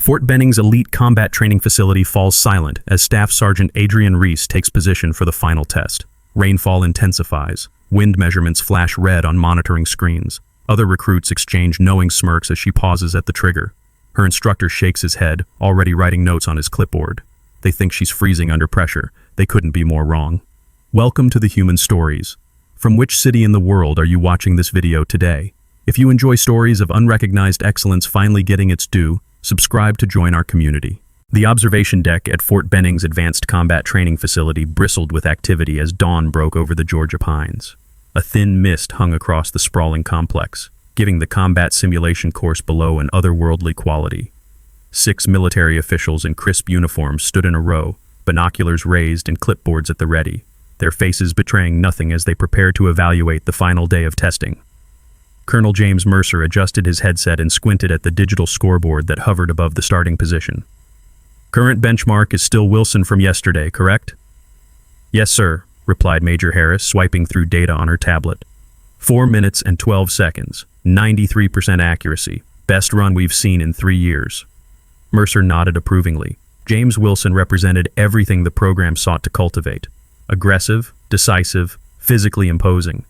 Fort Benning's elite combat training facility falls silent as Staff Sergeant Adrienne Ree takes position for the final test. Rainfall intensifies. Wind measurements flash red on monitoring screens. Other recruits exchange knowing smirks as she pauses at the trigger. Her instructor shakes his head, already writing notes on his clipboard. They think she's freezing under pressure. They couldn't be more wrong. Welcome to the Human Stories. From which city in the world are you watching this video today? If you enjoy stories of unrecognized excellence finally getting its due, subscribe to join our community. The observation deck at Fort Benning's Advanced Combat Training Facility bristled with activity as dawn broke over the Georgia pines. A thin mist hung across the sprawling complex, giving the combat simulation course below an otherworldly quality. 6 military officials in crisp uniforms stood in a row, binoculars raised and clipboards at the ready, their faces betraying nothing as they prepared to evaluate the final day of testing. Colonel James Mercer adjusted his headset and squinted at the digital scoreboard that hovered above the starting position. Current benchmark is still Wilson from yesterday, correct? Yes, sir, replied Major Harris, swiping through data on her tablet. 4 minutes and 12 seconds, 93% accuracy, best run we've seen in 3 years. Mercer nodded approvingly. James Wilson represented everything the program sought to cultivate. Aggressive, decisive, physically imposing.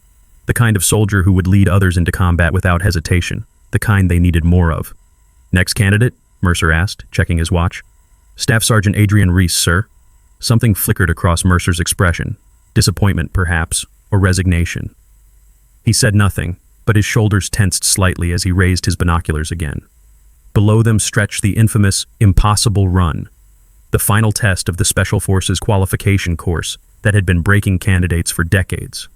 The kind of soldier who would lead others into combat without hesitation, the kind they needed more of. Next candidate? Mercer asked, checking his watch. Staff Sergeant Adrienne Ree, sir. Something flickered across Mercer's expression. Disappointment, perhaps, or resignation. He said nothing, but his shoulders tensed slightly as he raised his binoculars again. Below them stretched the infamous Impossible Run, the final test of the Special Forces qualification course that had been breaking candidates for decades.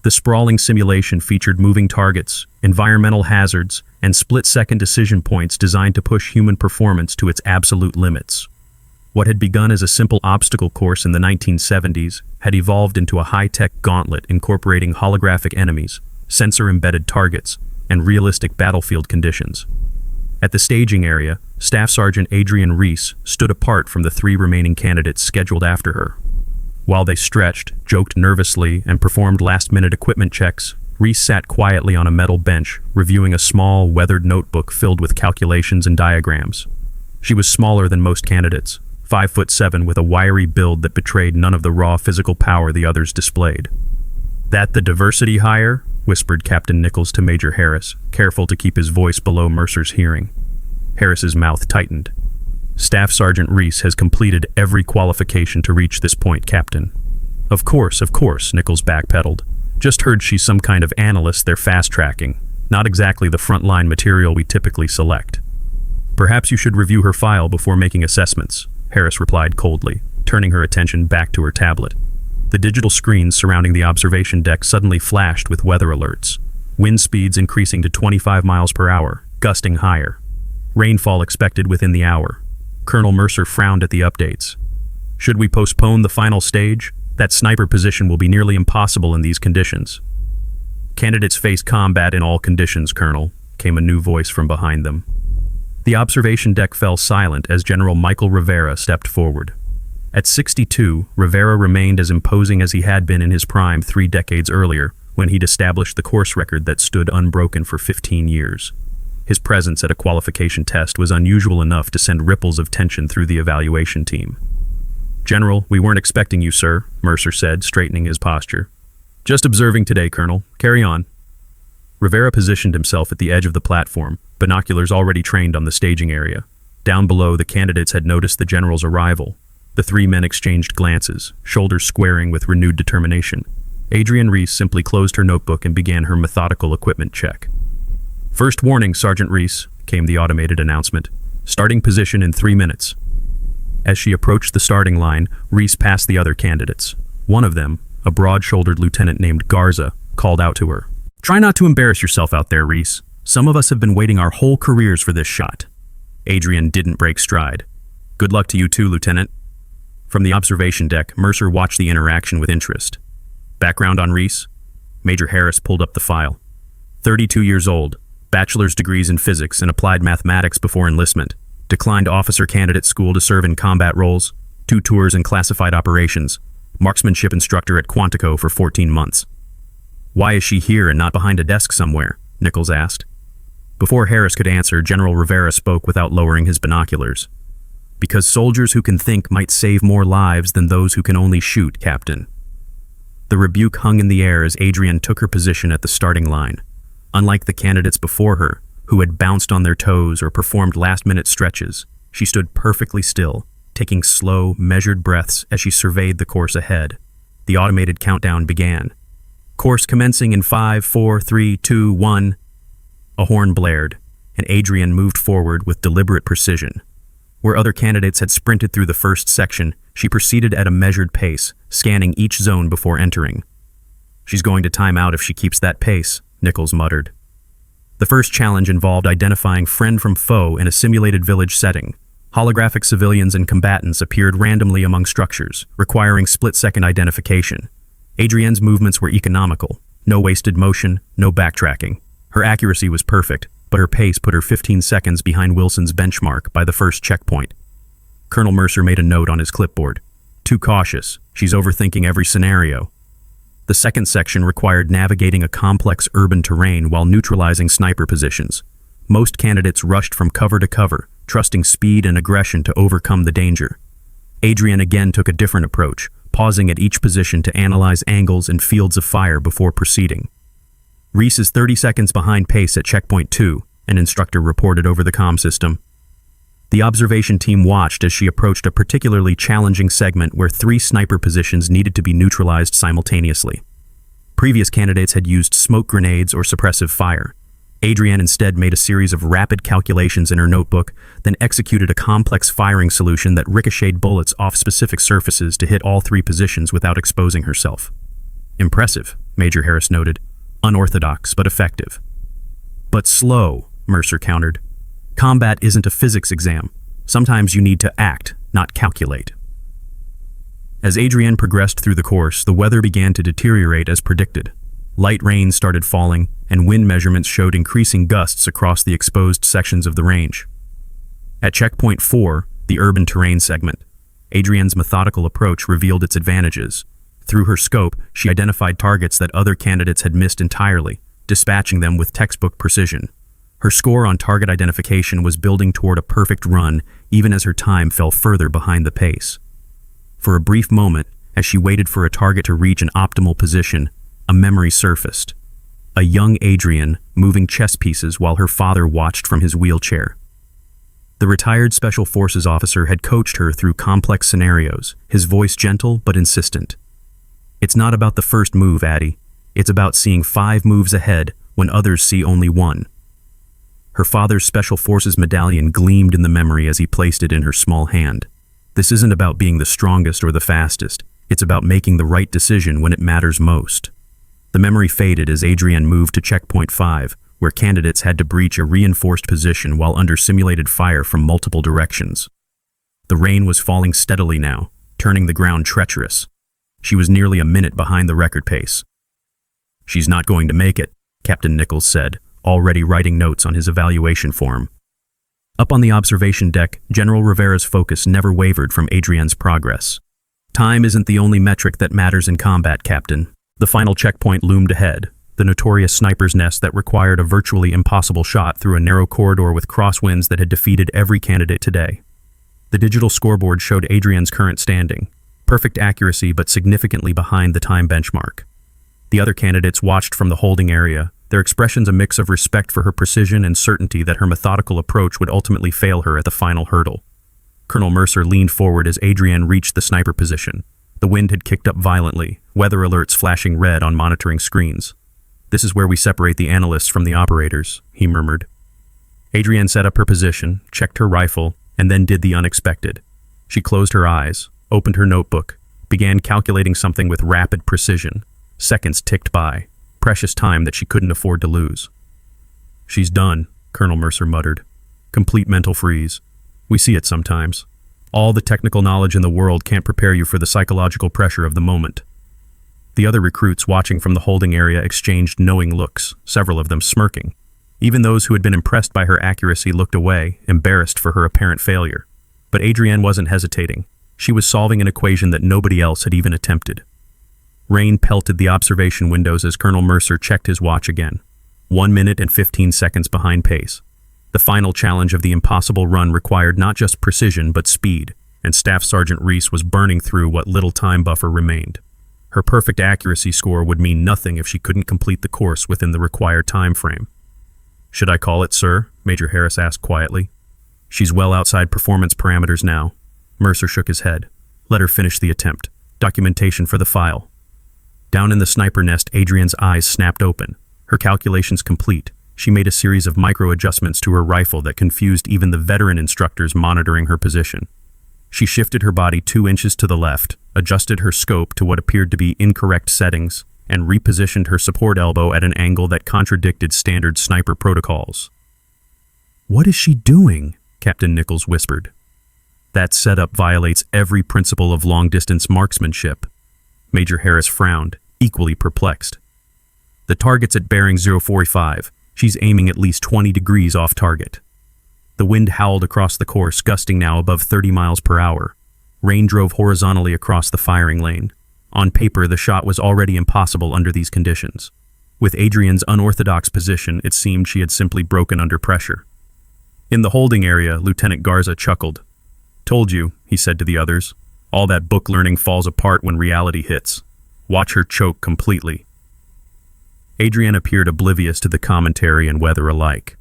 The sprawling simulation featured moving targets, environmental hazards, and split-second decision points designed to push human performance to its absolute limits. What had begun as a simple obstacle course in the 1970s had evolved into a high-tech gauntlet incorporating holographic enemies, sensor-embedded targets, and realistic battlefield conditions. At the staging area, Staff Sergeant Adrienne Ree stood apart from the 3 remaining candidates scheduled after her. While they stretched, joked nervously, and performed last-minute equipment checks, Ree sat quietly on a metal bench, reviewing a small, weathered notebook filled with calculations and diagrams. She was smaller than most candidates, 5'7", with a wiry build that betrayed none of the raw physical power the others displayed. "That the diversity hire?" whispered Captain Nichols to Major Harris, careful to keep his voice below Mercer's hearing. Harris's mouth tightened. "Staff Sergeant Ree has completed every qualification to reach this point, Captain." Of course, Nichols backpedaled. "Just heard she's some kind of analyst they're fast-tracking. Not exactly the front-line material we typically select." "Perhaps you should review her file before making assessments," Harris replied coldly, turning her attention back to her tablet. The digital screens surrounding the observation deck suddenly flashed with weather alerts. Wind speeds increasing to 25 miles per hour, gusting higher. Rainfall expected within the hour. Colonel Mercer frowned at the updates. "Should we postpone the final stage? That sniper position will be nearly impossible in these conditions." "Candidates face combat in all conditions, Colonel," came a new voice from behind them. The observation deck fell silent as General Michael Rivera stepped forward. At 62, Rivera remained as imposing as he had been in his prime 3 decades earlier, when he'd established the course record that stood unbroken for 15 years. His presence at a qualification test was unusual enough to send ripples of tension through the evaluation team. "General, we weren't expecting you, sir," Mercer said, straightening his posture. "Just observing today, Colonel. Carry on." Rivera positioned himself at the edge of the platform, binoculars already trained on the staging area. Down below, the candidates had noticed the general's arrival. The 3 men exchanged glances, shoulders squaring with renewed determination. Adrienne Ree simply closed her notebook and began her methodical equipment check. "First warning, Sergeant Ree," came the automated announcement. "Starting position in 3 minutes." As she approached the starting line, Ree passed the other candidates. One of them, a broad-shouldered lieutenant named Garza, called out to her. "Try not to embarrass yourself out there, Ree. Some of us have been waiting our whole careers for this shot." Adrienne didn't break stride. "Good luck to you too, Lieutenant." From the observation deck, Mercer watched the interaction with interest. "Background on Ree?" Major Harris pulled up the file. 32 years old. Bachelor's degrees in physics and applied mathematics before enlistment. Declined officer candidate school to serve in combat roles. 2 tours in classified operations. Marksmanship instructor at Quantico for 14 months. "Why is she here and not behind a desk somewhere?" Nichols asked. Before Harris could answer, General Rivera spoke without lowering his binoculars. "Because soldiers who can think might save more lives than those who can only shoot, Captain." The rebuke hung in the air as Adrienne took her position at the starting line. Unlike the candidates before her, who had bounced on their toes or performed last-minute stretches, she stood perfectly still, taking slow, measured breaths as she surveyed the course ahead. The automated countdown began. "Course commencing in 5, 4, 3, 2, 1. A horn blared, and Adrienne moved forward with deliberate precision. Where other candidates had sprinted through the first section, she proceeded at a measured pace, scanning each zone before entering. "She's going to time out if she keeps that pace," Nichols muttered. The first challenge involved identifying friend from foe in a simulated village setting. Holographic civilians and combatants appeared randomly among structures, requiring split-second identification. Adrienne's movements were economical. No wasted motion, no backtracking. Her accuracy was perfect, but her pace put her 15 seconds behind Wilson's benchmark by the first checkpoint. Colonel Mercer made a note on his clipboard. "Too cautious. She's overthinking every scenario." The second section required navigating a complex urban terrain while neutralizing sniper positions. Most candidates rushed from cover to cover, trusting speed and aggression to overcome the danger. Adrienne again took a different approach, pausing at each position to analyze angles and fields of fire before proceeding. "Reese is 30 seconds behind pace at checkpoint 2, an instructor reported over the comm system. The observation team watched as she approached a particularly challenging segment where 3 sniper positions needed to be neutralized simultaneously. Previous candidates had used smoke grenades or suppressive fire. Adrienne instead made a series of rapid calculations in her notebook, then executed a complex firing solution that ricocheted bullets off specific surfaces to hit all 3 positions without exposing herself. "Impressive," Major Harris noted. "Unorthodox, but effective." "But slow," Mercer countered. "Combat isn't a physics exam. Sometimes you need to act, not calculate." As Adrienne progressed through the course, the weather began to deteriorate as predicted. Light rain started falling, and wind measurements showed increasing gusts across the exposed sections of the range. At checkpoint 4, the urban terrain segment, Adrienne's methodical approach revealed its advantages. Through her scope, she identified targets that other candidates had missed entirely, dispatching them with textbook precision. Her score on target identification was building toward a perfect run, even as her time fell further behind the pace. For a brief moment, as she waited for a target to reach an optimal position, a memory surfaced. A young Adrienne moving chess pieces while her father watched from his wheelchair. The retired Special Forces officer had coached her through complex scenarios, his voice gentle but insistent. "It's not about the first move, Addie. It's about seeing 5 moves ahead when others see only 1. Her father's Special Forces medallion gleamed in the memory as he placed it in her small hand. "This isn't about being the strongest or the fastest. It's about making the right decision when it matters most." The memory faded as Adrienne moved to checkpoint 5, where candidates had to breach a reinforced position while under simulated fire from multiple directions. The rain was falling steadily now, turning the ground treacherous. She was nearly a minute behind the record pace. "She's not going to make it," Captain Nichols said, already writing notes on his evaluation form. Up on the observation deck, General Rivera's focus never wavered from Adrienne's progress. "Time isn't the only metric that matters in combat, Captain." The final checkpoint loomed ahead, the notorious sniper's nest that required a virtually impossible shot through a narrow corridor with crosswinds that had defeated every candidate today. The digital scoreboard showed Adrienne's current standing, perfect accuracy but significantly behind the time benchmark. The other candidates watched from the holding area, their expressions a mix of respect for her precision and certainty that her methodical approach would ultimately fail her at the final hurdle. Colonel Mercer leaned forward as Adrienne reached the sniper position. The wind had kicked up violently, weather alerts flashing red on monitoring screens. "This is where we separate the analysts from the operators," he murmured. Adrienne set up her position, checked her rifle, and then did the unexpected. She closed her eyes, opened her notebook, began calculating something with rapid precision. Seconds ticked by, precious time that she couldn't afford to lose. "She's done," Colonel Mercer muttered. "Complete mental freeze. We see it sometimes. All the technical knowledge in the world can't prepare you for the psychological pressure of the moment." The other recruits watching from the holding area exchanged knowing looks, several of them smirking. Even those who had been impressed by her accuracy looked away, embarrassed for her apparent failure. But Adrienne wasn't hesitating. She was solving an equation that nobody else had even attempted. Rain pelted the observation windows as Colonel Mercer checked his watch again. 1 minute and 15 seconds behind pace. The final challenge of the impossible run required not just precision but speed, and Staff Sergeant Ree was burning through what little time buffer remained. Her perfect accuracy score would mean nothing if she couldn't complete the course within the required time frame. "Should I call it, sir?" Major Harris asked quietly. "She's well outside performance parameters now." Mercer shook his head. "Let her finish the attempt. Documentation for the file." Down in the sniper nest, Adrienne's eyes snapped open. Her calculations complete, she made a series of micro-adjustments to her rifle that confused even the veteran instructors monitoring her position. She shifted her body 2 inches to the left, adjusted her scope to what appeared to be incorrect settings, and repositioned her support elbow at an angle that contradicted standard sniper protocols. "What is she doing?" Captain Nichols whispered. "That setup violates every principle of long-distance marksmanship." Major Harris frowned, equally perplexed. "The target's at bearing 045. She's aiming at least 20 degrees off target." The wind howled across the course, gusting now above 30 miles per hour. Rain drove horizontally across the firing lane. On paper, the shot was already impossible under these conditions. With Adrienne's unorthodox position, it seemed she had simply broken under pressure. In the holding area, Lieutenant Garza chuckled. "Told you," he said to the others. "All that book learning falls apart when reality hits. Watch her choke completely." Adrienne appeared oblivious to the commentary and weather alike.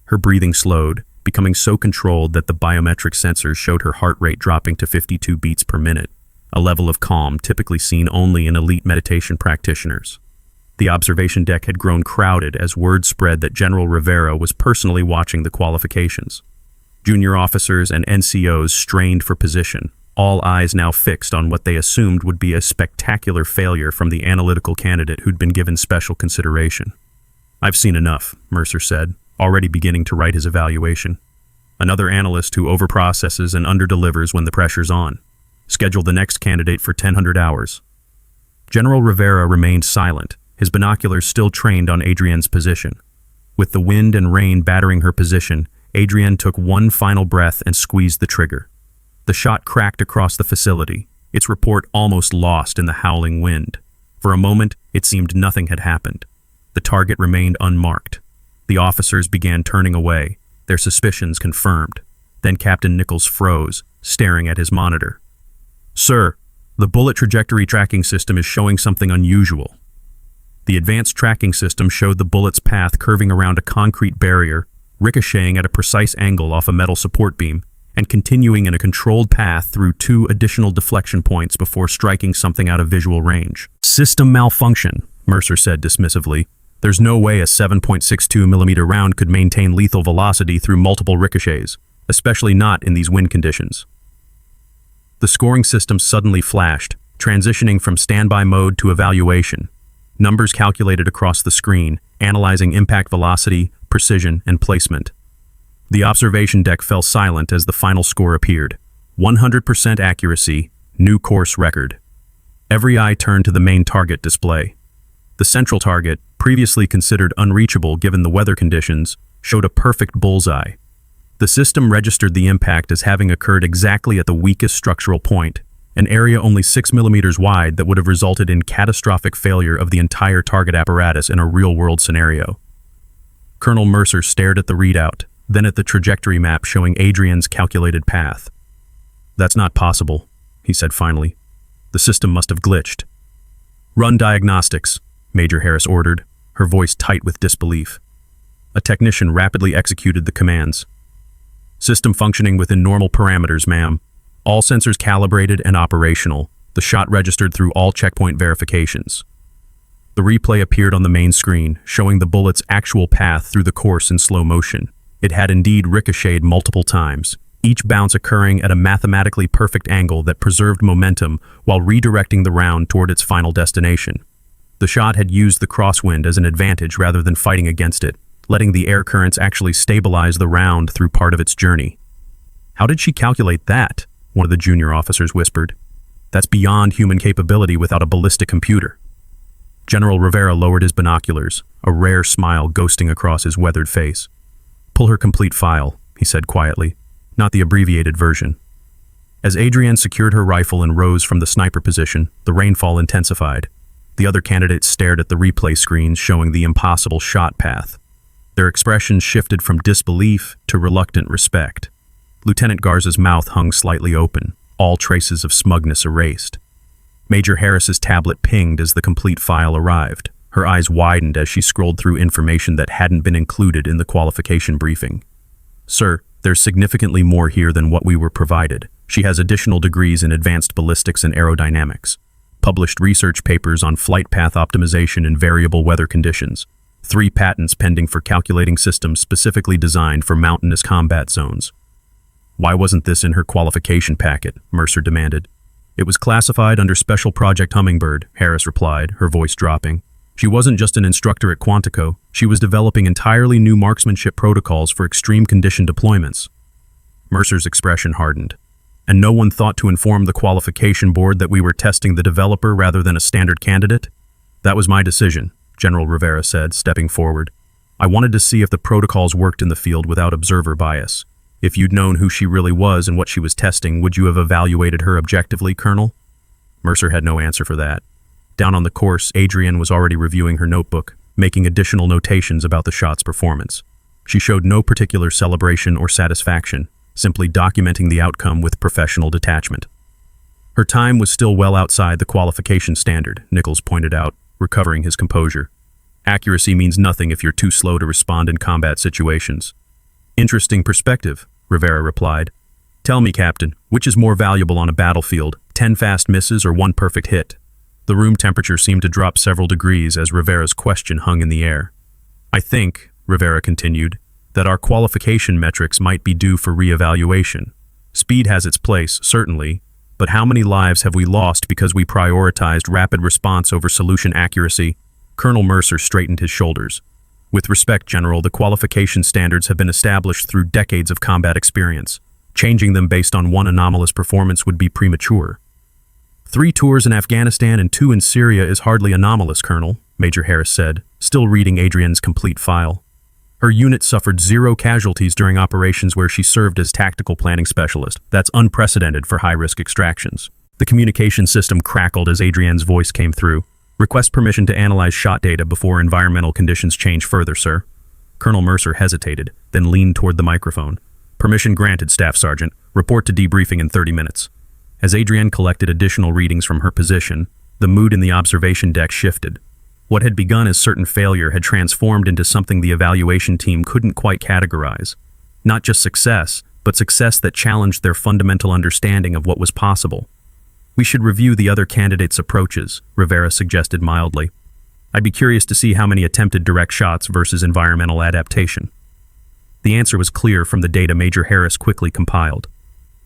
Her breathing slowed, becoming so controlled that the biometric sensors showed her heart rate dropping to 52 beats per minute, a level of calm typically seen only in elite meditation practitioners. The observation deck had grown crowded as word spread that General Rivera was personally watching the qualifications. Junior officers and NCOs strained for position, all eyes now fixed on what they assumed would be a spectacular failure from the analytical candidate who'd been given special consideration. "I've seen enough," Mercer said, already beginning to write his evaluation. "Another analyst who overprocesses and underdelivers when the pressure's on. Schedule the next candidate for 1000 hours." General Rivera remained silent, his binoculars still trained on Adrienne's position. With the wind and rain battering her position, Adrienne took one final breath and squeezed the trigger. The shot cracked across the facility, its report almost lost in the howling wind. For a moment, it seemed nothing had happened. The target remained unmarked. The officers began turning away, their suspicions confirmed. Then Captain Nichols froze, staring at his monitor. "Sir, the bullet trajectory tracking system is showing something unusual." The advanced tracking system showed the bullet's path curving around a concrete barrier, ricocheting at a precise angle off a metal support beam, and continuing in a controlled path through 2 additional deflection points before striking something out of visual range. "System malfunction," Mercer said dismissively. "There's no way a 7.62mm round could maintain lethal velocity through multiple ricochets, especially not in these wind conditions." The scoring system suddenly flashed, transitioning from standby mode to evaluation. Numbers calculated across the screen, analyzing impact velocity, precision, and placement. The observation deck fell silent as the final score appeared. 100% accuracy, new course record. Every eye turned to the main target display. The central target, previously considered unreachable given the weather conditions, showed a perfect bullseye. The system registered the impact as having occurred exactly at the weakest structural point, an area only 6 millimeters wide that would have resulted in catastrophic failure of the entire target apparatus in a real-world scenario. Colonel Mercer stared at the readout, then at the trajectory map showing Adrienne's calculated path. "That's not possible," he said finally. "The system must have glitched." "Run diagnostics," Major Harris ordered, her voice tight with disbelief. A technician rapidly executed the commands. "System functioning within normal parameters, ma'am. All sensors calibrated and operational. The shot registered through all checkpoint verifications." The replay appeared on the main screen, showing the bullet's actual path through the course in slow motion. It had indeed ricocheted multiple times, each bounce occurring at a mathematically perfect angle that preserved momentum while redirecting the round toward its final destination. The shot had used the crosswind as an advantage rather than fighting against it, letting the air currents actually stabilize the round through part of its journey. "How did she calculate that?" one of the junior officers whispered. "That's beyond human capability without a ballistic computer." General Rivera lowered his binoculars, a rare smile ghosting across his weathered face. "Pull her complete file," he said quietly, "not the abbreviated version." As Adrienne secured her rifle and rose from the sniper position, the rainfall intensified. The other candidates stared at the replay screens showing the impossible shot path. Their expressions shifted from disbelief to reluctant respect. Lieutenant Garza's mouth hung slightly open, all traces of smugness erased. Major Harris's tablet pinged as the complete file arrived. Her eyes widened as she scrolled through information that hadn't been included in the qualification briefing. "Sir, there's significantly more here than what we were provided. She has additional degrees in advanced ballistics and aerodynamics, published research papers on flight path optimization in variable weather conditions, 3 patents pending for calculating systems specifically designed for mountainous combat zones." "Why wasn't this in her qualification packet?" Mercer demanded. "It was classified under Special Project Hummingbird," Harris replied, her voice dropping. "She wasn't just an instructor at Quantico, she was developing entirely new marksmanship protocols for extreme condition deployments." Mercer's expression hardened. "And no one thought to inform the qualification board that we were testing the developer rather than a standard candidate?" "That was my decision," General Rivera said, stepping forward. "I wanted to see if the protocols worked in the field without observer bias. If you'd known who she really was and what she was testing, would you have evaluated her objectively, Colonel?" Mercer had no answer for that. Down on the course, Adrienne was already reviewing her notebook, making additional notations about the shot's performance. She showed no particular celebration or satisfaction, simply documenting the outcome with professional detachment. Her time was still well outside the qualification standard, Nichols pointed out, recovering his composure. "Accuracy means nothing if you're too slow to respond in combat situations." "Interesting perspective," Rivera replied. "Tell me, Captain, which is more valuable on a battlefield, 10 fast misses or 1 perfect hit?" The room temperature seemed to drop several degrees as Rivera's question hung in the air. "I think," Rivera continued, "that our qualification metrics might be due for re-evaluation. Speed has its place, certainly, but how many lives have we lost because we prioritized rapid response over solution accuracy?" Colonel Mercer straightened his shoulders. "With respect, General, the qualification standards have been established through decades of combat experience. Changing them based on one anomalous performance would be premature." 3 tours in Afghanistan and 2 in Syria is hardly anomalous, Colonel," Major Harris said, still reading Adrienne's complete file. "Her unit suffered 0 casualties during operations where she served as tactical planning specialist. That's unprecedented for high-risk extractions." The communication system crackled as Adrienne's voice came through. "Request permission to analyze shot data before environmental conditions change further, sir." Colonel Mercer hesitated, then leaned toward the microphone. "Permission granted, Staff Sergeant. Report to debriefing in 30 minutes. As Adrienne collected additional readings from her position, the mood in the observation deck shifted. What had begun as certain failure had transformed into something the evaluation team couldn't quite categorize. Not just success, but success that challenged their fundamental understanding of what was possible. "We should review the other candidates' approaches," Rivera suggested mildly. "I'd be curious to see how many attempted direct shots versus environmental adaptation." The answer was clear from the data Major Harris quickly compiled.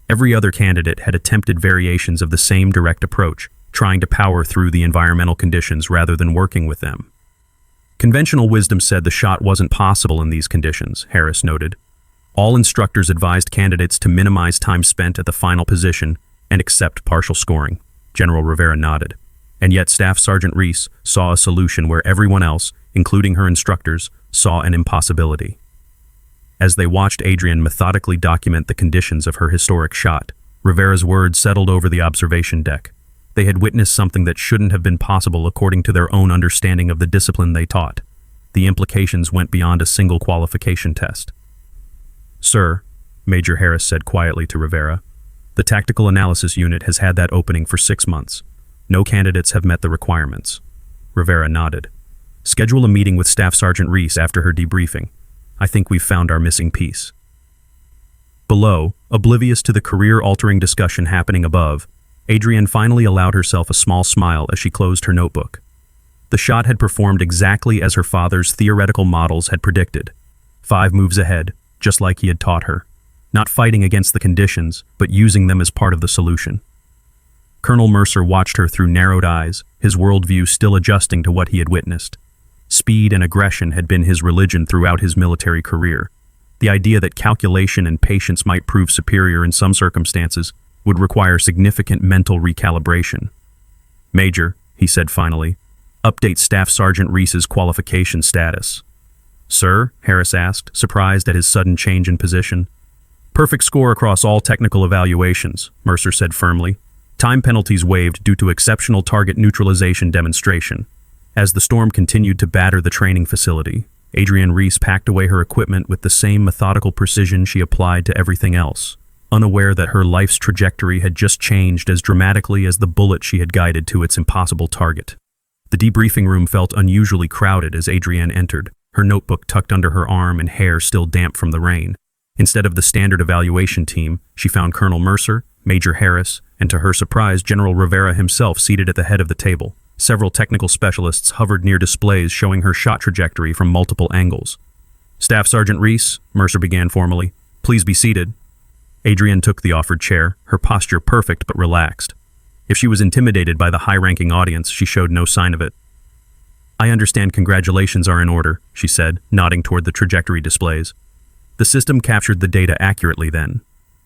Every other candidate had attempted variations of the same direct approach, trying to power through the environmental conditions rather than working with them. Conventional wisdom said the shot wasn't possible in these conditions, Harris noted. All instructors advised candidates to minimize time spent at the final position and accept partial scoring. General Rivera nodded. And yet Staff Sergeant Ree saw a solution where everyone else, including her instructors, saw an impossibility. As they watched Adrienne methodically document the conditions of her historic shot, Rivera's words settled over the observation deck. They had witnessed something that shouldn't have been possible according to their own understanding of the discipline they taught. The implications went beyond a single qualification test. "Sir," Major Harris said quietly to Rivera, "the Tactical Analysis Unit has had that opening for 6 months. No candidates have met the requirements." Rivera nodded. "Schedule a meeting with Staff Sergeant Ree after her debriefing. I think we've found our missing piece." Below, oblivious to the career-altering discussion happening above, Adrienne finally allowed herself a small smile as she closed her notebook. The shot had performed exactly as her father's theoretical models had predicted. 5 moves ahead, just like he had taught her. Not fighting against the conditions, but using them as part of the solution. Colonel Mercer watched her through narrowed eyes, his worldview still adjusting to what he had witnessed. Speed and aggression had been his religion throughout his military career. The idea that calculation and patience might prove superior in some circumstances would require significant mental recalibration. "Major," he said finally, "update Staff Sergeant Ree's qualification status." "Sir?" Harris asked, surprised at his sudden change in position. "Perfect score across all technical evaluations," Mercer said firmly. Time penalties waived due to exceptional target neutralization demonstration. As the storm continued to batter the training facility, Adrienne Ree packed away her equipment with the same methodical precision she applied to everything else, unaware that her life's trajectory had just changed as dramatically as the bullet she had guided to its impossible target. The debriefing room felt unusually crowded as Adrienne entered, her notebook tucked under her arm and hair still damp from the rain. Instead of the standard evaluation team, she found Colonel Mercer, Major Harris, and to her surprise, General Rivera himself seated at the head of the table. Several technical specialists hovered near displays showing her shot trajectory from multiple angles. "Staff Sergeant Ree," Mercer began formally, "please be seated." Adrienne took the offered chair, her posture perfect but relaxed. If she was intimidated by the high-ranking audience, she showed no sign of it. "I understand congratulations are in order," she said, nodding toward the trajectory displays. "The system captured the data accurately then."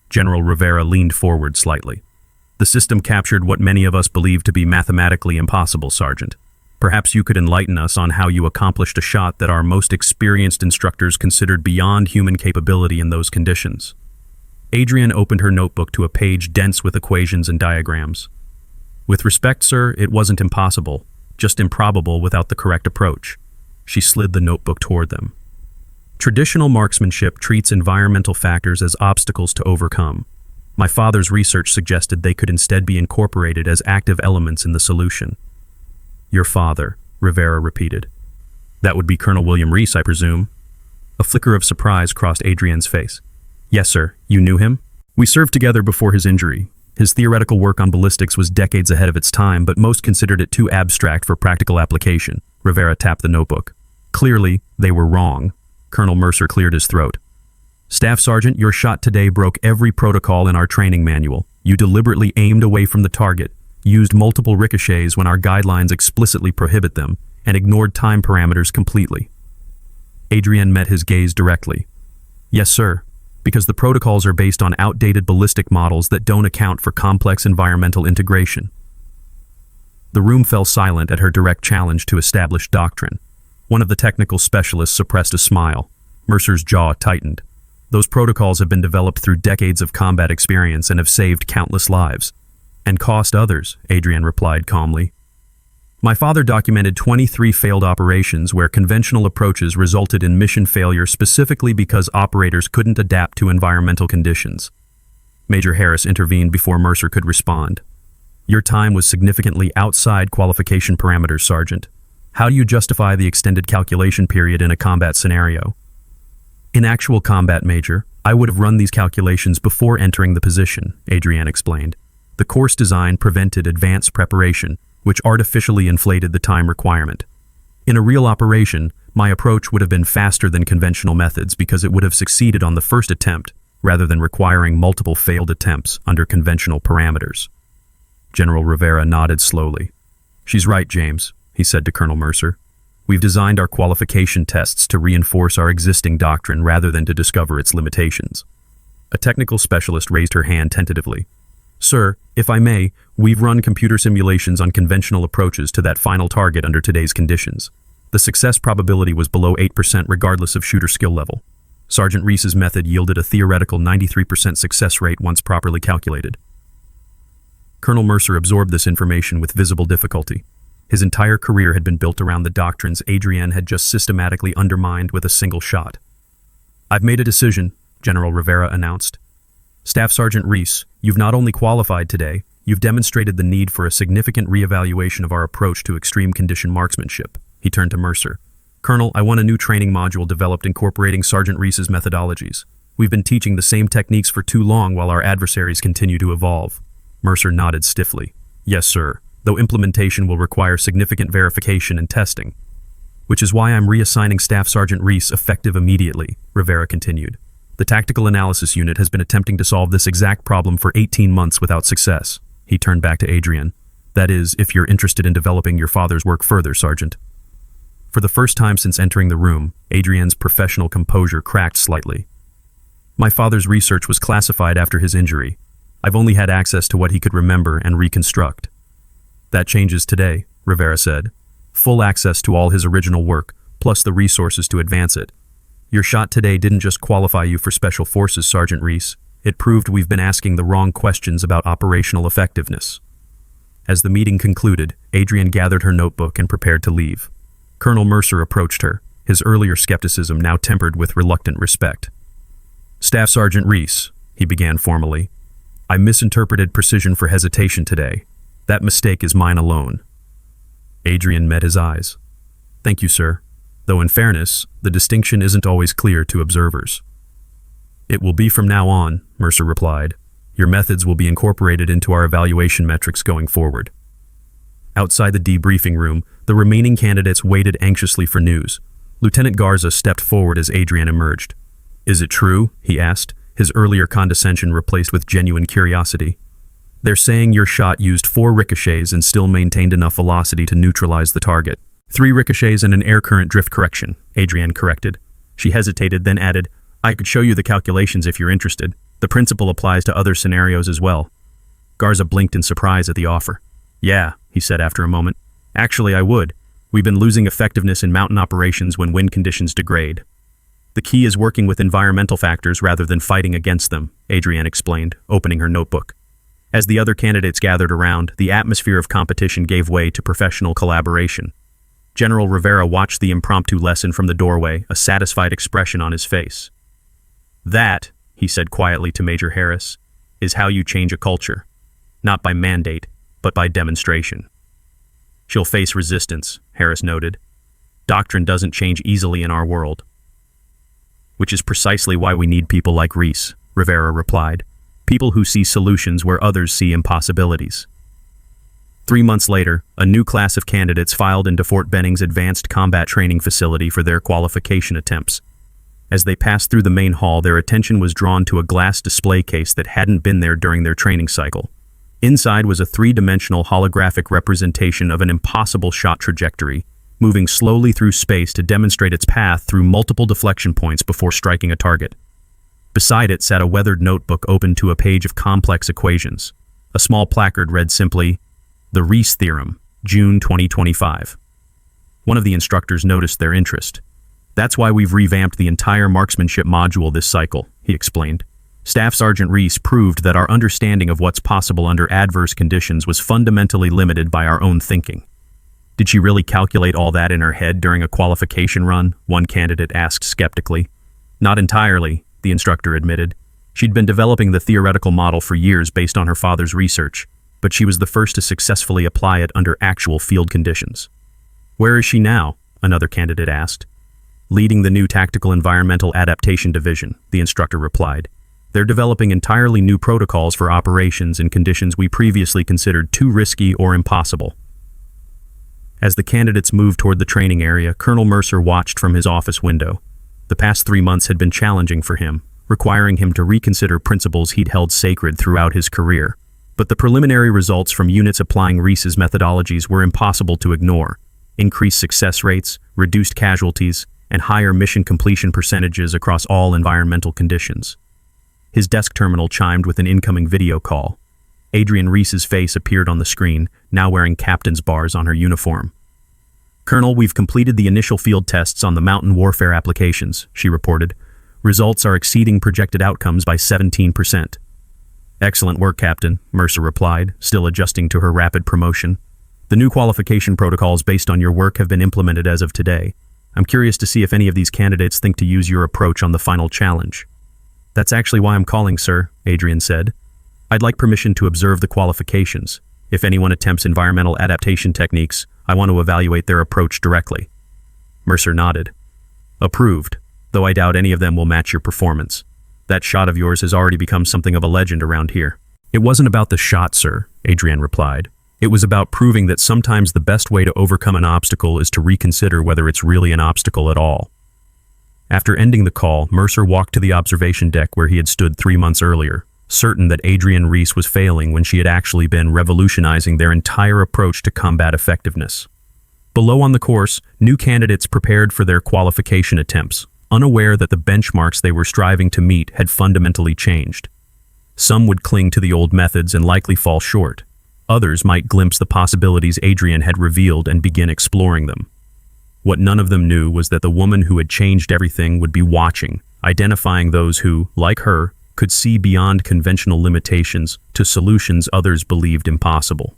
General Rivera leaned forward slightly. "The system captured what many of us believe to be mathematically impossible, Sergeant. Perhaps you could enlighten us on how you accomplished a shot that our most experienced instructors considered beyond human capability in those conditions." Adrienne opened her notebook to a page dense with equations and diagrams. "With respect, sir, it wasn't impossible, just improbable without the correct approach." She slid the notebook toward them. "Traditional marksmanship treats environmental factors as obstacles to overcome. My father's research suggested they could instead be incorporated as active elements in the solution." "Your father," Rivera repeated. "That would be Colonel William Ree, I presume?" A flicker of surprise crossed Adrienne's face. "Yes, sir. You knew him?" "We served together before his injury. His theoretical work on ballistics was decades ahead of its time, but most considered it too abstract for practical application." Rivera tapped the notebook. "Clearly, they were wrong." Colonel Mercer cleared his throat. "Staff Sergeant, your shot today broke every protocol in our training manual. You deliberately aimed away from the target, used multiple ricochets when our guidelines explicitly prohibit them, and ignored time parameters completely." Adrienne met his gaze directly. "Yes, sir. Because the protocols are based on outdated ballistic models that don't account for complex environmental integration." The room fell silent at her direct challenge to established doctrine. One of the technical specialists suppressed a smile. Mercer's jaw tightened. "Those protocols have been developed through decades of combat experience and have saved countless lives." "And cost others," Adrienne replied calmly. "My father documented 23 failed operations where conventional approaches resulted in mission failure specifically because operators couldn't adapt to environmental conditions." Major Harris intervened before Mercer could respond. "Your time was significantly outside qualification parameters, Sergeant. How do you justify the extended calculation period in a combat scenario?" "In actual combat, Major, I would have run these calculations before entering the position," Adrienne explained. "The course design prevented advanced preparation, which artificially inflated the time requirement. In a real operation, my approach would have been faster than conventional methods because it would have succeeded on the first attempt, rather than requiring multiple failed attempts under conventional parameters." General Rivera nodded slowly. "She's right, James," he said to Colonel Mercer. "We've designed our qualification tests to reinforce our existing doctrine rather than to discover its limitations." A technical specialist raised her hand tentatively. "Sir, if I may, we've run computer simulations on conventional approaches to that final target under today's conditions. The success probability was below 8% regardless of shooter skill level. Sergeant Ree's method yielded a theoretical 93% success rate once properly calculated." Colonel Mercer absorbed this information with visible difficulty. His entire career had been built around the doctrines Adrienne had just systematically undermined with a single shot. "I've made a decision," General Rivera announced. "Staff Sergeant Ree, you've not only qualified today, you've demonstrated the need for a significant reevaluation of our approach to extreme condition marksmanship." He turned to Mercer. "Colonel, I want a new training module developed incorporating Sergeant Ree's methodologies. We've been teaching the same techniques for too long while our adversaries continue to evolve." Mercer nodded stiffly. "Yes, sir, though implementation will require significant verification and testing. Which is why I'm reassigning Staff Sergeant Ree effective immediately," Rivera continued. "The Tactical Analysis Unit has been attempting to solve this exact problem for 18 months without success." He turned back to Adrienne. "That is, if you're interested in developing your father's work further, Sergeant." For the first time since entering the room, Adrienne's professional composure cracked slightly. "My father's research was classified after his injury. I've only had access to what he could remember and reconstruct." "That changes today," Rivera said. "Full access to all his original work, plus the resources to advance it. Your shot today didn't just qualify you for Special Forces, Sergeant Ree. It proved we've been asking the wrong questions about operational effectiveness. As the meeting concluded, Adrienne gathered her notebook and prepared to leave. Colonel Mercer approached her, his earlier skepticism now tempered with reluctant respect. "Staff Sergeant Reese," he began formally, "I misinterpreted precision for hesitation today. That mistake is mine alone." Adrienne met his eyes. "Thank you, sir. Though in fairness, the distinction isn't always clear to observers." "It will be from now on," Mercer replied. "Your methods will be incorporated into our evaluation metrics going forward." Outside the debriefing room, the remaining candidates waited anxiously for news. Lieutenant Garza stepped forward as Adrienne emerged. "Is it true?" he asked, his earlier condescension replaced with genuine curiosity. "They're saying your shot used 4 ricochets and still maintained enough velocity to neutralize the target." 3 ricochets and an air current drift correction, Adrienne corrected. She hesitated, then added, "I could show you the calculations if you're interested. The principle applies to other scenarios as well." Garza blinked in surprise at the offer. "Yeah," he said after a moment. "Actually, I would. We've been losing effectiveness in mountain operations when wind conditions degrade. The key is working with environmental factors rather than fighting against them," Adrienne explained, opening her notebook. As the other candidates gathered around, the atmosphere of competition gave way to professional collaboration. General Rivera watched the impromptu lesson from the doorway, a satisfied expression on his face. "That," he said quietly to Major Harris, "is how you change a culture. Not by mandate, but by demonstration." "She'll face resistance," Harris noted. "Doctrine doesn't change easily in our world." "Which is precisely why we need people like Reese," Rivera replied. "People who see solutions where others see impossibilities." 3 months later, a new class of candidates filed into Fort Benning's Advanced Combat Training Facility for their qualification attempts. As they passed through the main hall, their attention was drawn to a glass display case that hadn't been there during their training cycle. Inside was a 3-dimensional holographic representation of an impossible shot trajectory, moving slowly through space to demonstrate its path through multiple deflection points before striking a target. Beside it sat a weathered notebook open to a page of complex equations. A small placard read simply, "The Reese Theorem, June 2025. One of the instructors noticed their interest. "That's why we've revamped the entire marksmanship module this cycle," he explained. "Staff Sergeant Reese proved that our understanding of what's possible under adverse conditions was fundamentally limited by our own thinking." "Did she really calculate all that in her head during a qualification run?" one candidate asked skeptically. "Not entirely," the instructor admitted. "She'd been developing the theoretical model for years based on her father's research, but she was the first to successfully apply it under actual field conditions." "Where is she now?" another candidate asked. "Leading the new Tactical Environmental Adaptation Division," the instructor replied. "They're developing entirely new protocols for operations in conditions we previously considered too risky or impossible." As the candidates moved toward the training area, Colonel Mercer watched from his office window. The past 3 months had been challenging for him, requiring him to reconsider principles he'd held sacred throughout his career. But the preliminary results from units applying Reese's methodologies were impossible to ignore. Increased success rates, reduced casualties, and higher mission completion percentages across all environmental conditions. His desk terminal chimed with an incoming video call. Adrienne Reese's face appeared on the screen, now wearing captain's bars on her uniform. "Colonel, we've completed the initial field tests on the mountain warfare applications," she reported. "Results are exceeding projected outcomes by 17%. "Excellent work, Captain," Mercer replied, still adjusting to her rapid promotion. "The new qualification protocols based on your work have been implemented as of today. I'm curious to see if any of these candidates think to use your approach on the final challenge." "That's actually why I'm calling, sir," Adrienne said. "I'd like permission to observe the qualifications. If anyone attempts environmental adaptation techniques, I want to evaluate their approach directly." Mercer nodded. "Approved, though I doubt any of them will match your performance. That shot of yours has already become something of a legend around here." "It wasn't about the shot, sir," Adrienne replied. "It was about proving that sometimes the best way to overcome an obstacle is to reconsider whether it's really an obstacle at all." After ending the call, Mercer walked to the observation deck where he had stood 3 months earlier, certain that Adrienne Reese was failing when she had actually been revolutionizing their entire approach to combat effectiveness. Below on the course, new candidates prepared for their qualification attempts, unaware that the benchmarks they were striving to meet had fundamentally changed. Some would cling to the old methods and likely fall short. Others might glimpse the possibilities Adrienne had revealed and begin exploring them. What none of them knew was that the woman who had changed everything would be watching, identifying those who, like her, could see beyond conventional limitations to solutions others believed impossible.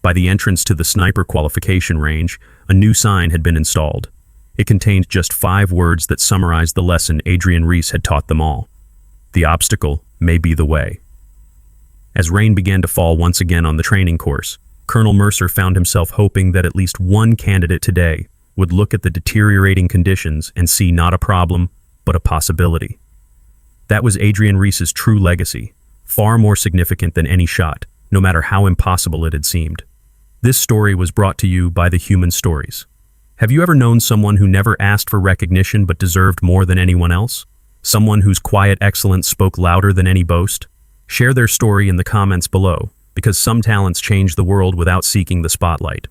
By the entrance to the sniper qualification range, a new sign had been installed. It contained just 5 words that summarized the lesson Adrienne Ree had taught them all. The obstacle may be the way. As rain began to fall once again on the training course, Colonel Mercer found himself hoping that at least one candidate today would look at the deteriorating conditions and see not a problem, but a possibility. That was Adrienne Ree's true legacy, far more significant than any shot, no matter how impossible it had seemed. This story was brought to you by The Human Stories. Have you ever known someone who never asked for recognition but deserved more than anyone else? Someone whose quiet excellence spoke louder than any boast? Share their story in the comments below, because some talents change the world without seeking the spotlight.